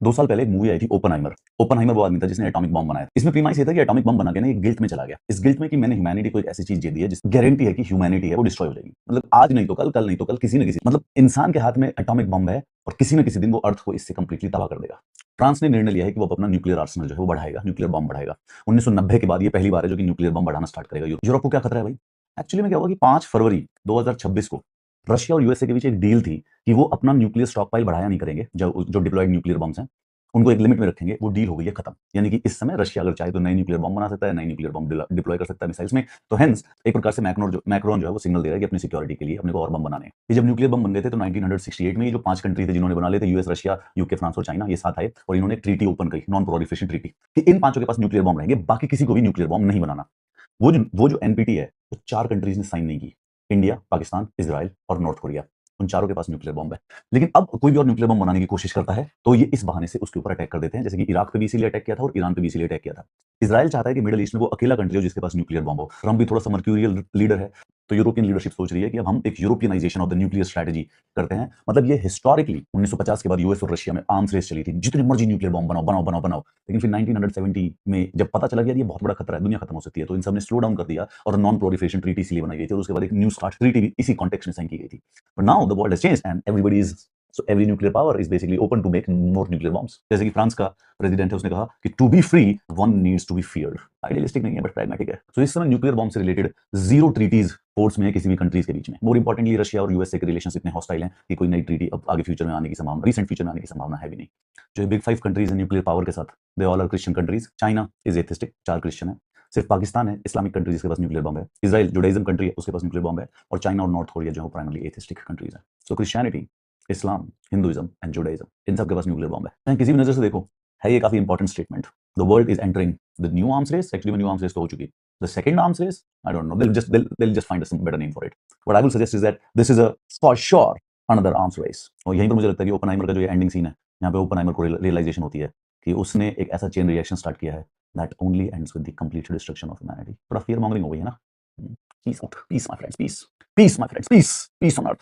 2 साल पहले एक मूवी आई थी ओपनहाइमर। ओपनहाइमर वो आदमी था जिसने एटॉमिक बम बनाया। इसमें प्रीमाइस ये था कि एटॉमिक बम बना के ना एक गिल्ट में चला गया। इस गिल्ट में कि मैंने ह्यूमैनिटी को एक ऐसी चीज दे दी है जिस गारंटी है कि ह्यूमैनिटी है वो डिस्ट्रॉय हो जाएगी। मतलब आज नहीं तो कल, कल नहीं तो कल, किसी न किसी मतलब इंसान के हाथ में एटॉमिक बम है और किसी न किसी दिन वो अर्थ को इससे कंप्लीटली तबाह कर देगा। फ्रांस ने निर्णय लिया है कि वो अपना न्यूक्लियर आर्सेनल जो है वो बढ़ाएगा, न्यूक्लियर बम बढ़ाएगा। 1990 के बाद ये पहली बार है जो कि न्यूक्लियर बम बढ़ाना स्टार्ट करेगा। यूरोप को क्या खतरा है भाई? एक्चुअली में क्या हुआ कि 5 फरवरी 2026 को रशिया और यूएसए के बीच एक डील थी कि वो अपना न्यूक्लियर स्टॉक पाइल बढ़ाया नहीं करेंगे। जो डिप्लॉयड न्यूक्लियर बम्स हैं उनको एक लिमिट में रखेंगे। वो डील हो गई है खत्म। यानी कि इस समय रशिया अगर चाहे तो नए न्यूक्लियर बम बना सकता है, नए न्यूक्लियर बम डिप्लॉय कर सकता है मिसाइल्स में। तो हेंस एक प्रकार से मैक्रोन जो है वो सिग्नल दे रहा है कि अपनी सिक्योरिटी के लिए अपने को और बम बनाने हैं। ये जब न्यूक्लियर बम बन गए थे तो 1968 में ये जो 5 कंट्री थे जिन्होंने बना लिए थे, यूएस, रशिया, यूके, फ्रांस और चाइना, ये साथ आए और इन्होंने एक ट्रीटी ओपन करी, नॉन प्रोलिफरेशन ट्रीटी, कि इन पांचों के पास न्यूक्लियर बम रहेंगे, बाकी किसी को भी न्यूक्लियर बम नहीं बनाना। वो जो एनपीटी है वो 4 कंट्रीज ने साइन नहीं की। इंडिया, पाकिस्तान, इजराइल और नॉर्थ कोरिया। उन चारों के पास न्यूक्लियर बॉम्ब है। लेकिन अब कोई भी और न्यूक्लियर बम बनाने की कोशिश करता है तो ये इस बहाने से उसके ऊपर अटैक कर देते हैं। जैसे कि इराक पे भी इसीलिए अटैक किया था और ईरान पे भी इसीलिए अटैक किया था। इजराइल चाहता है कि मिडिल ईस्ट में वो अकेला कंट्री हो जिसके पास न्यूक्लियर बॉम्ब हो। ट्रम्प भी थोड़ा सा मर्क्यूरियल लीडर है। तो यूरोपियन लीडरशिप सोच रही है कि अब हम एक यूरोपियनाइजेशन ऑफ द न्यूक्लियर स्ट्रेटजी करते हैं। मतलब ये हिस्टोरिकली 1950 के बाद यूएस और रशिया में आर्म्स रेस चली थी, जितनी मर्जी न्यूक्लियर बॉम्ब बनाओ बनाओ बनाओ बनाओ। लेकिन फिर 1970 में जब पता चला कि यार ये बहुत बड़ा खतरा है, दुनिया खत्म हो सकती है, तो इन सब ने स्लो डाउन कर दिया और नॉन प्रोलिफरेशन ट्रीटी इसलिए बनाई गई थी। और उसके बाद एक न्यू स्टार्ट ट्रीटी भी इसी कॉन्टेक्स्ट में साइन की गई थी। But now the world has changed and everybody is so every nuclear power is basically open to make more nuclear bombs. जैसे कि फ्रांस का प्रेसिडेंट है, उसने कहा कि to be free one needs to be feared. Idealistic नहीं है but pragmatic है। तो इस समय न्यूक्लियर बॉम्ब से रिलेटेड जीरो ट्रीटीज फोर्स में है किसी भी कंट्रीज के बीच में। मोर इंपॉर्टेंटली रशिया और यूएसए के रिलेशंस इतने हॉस्टाइल हैं कि कोई नई ट्रीटी अब आगे फ्यूचर में आने की संभावना, रिसेंट फ्यूचर में आने की संभावना है भी नहीं। जो बिग 5 कंट्रीज है न्यूक्लियर पावर के साथ, they all are Christian countries. China is atheistic, 4 Christian है। सिर्फ पाकिस्तान है इस्लामिक कंट्री जिसके पास न्यूक्लियर बम है। इजराइल जुडाइज्म कंट्री है, उसके पास न्यूक्लियर बम है। और चाइना और नॉर्थ कोरिया जो है प्राइमरली एथिस्टिक कंट्रीज है। So Christianity, Islam, Hinduism and Judaism, इन सब के पास न्यूक्लियर बम है। चाहे किसी भी नजर से देखो, है ये काफी important statement. The world is entering the new arms race. Actually new arms race तो हो चुकी। The second arms race, I don't know. They'll just find some better name for it. What I will suggest is that this is a for sure another arms race. और यहीं पर मुझे लगता है कि ओपनहाइमर का जो ये एंडिंग सीन है, यहाँ पे ओपनहाइमर को रियलाइजेशन होती है कि उसने एक ऐसा चेन रिएक्शन स्टार्ट किया है that only ends with the complete destruction of humanity. थोड़ा फियर मॉन्गरिंग हो गई है ना? Peace, peace my friends, peace, peace my friends, peace, peace on earth.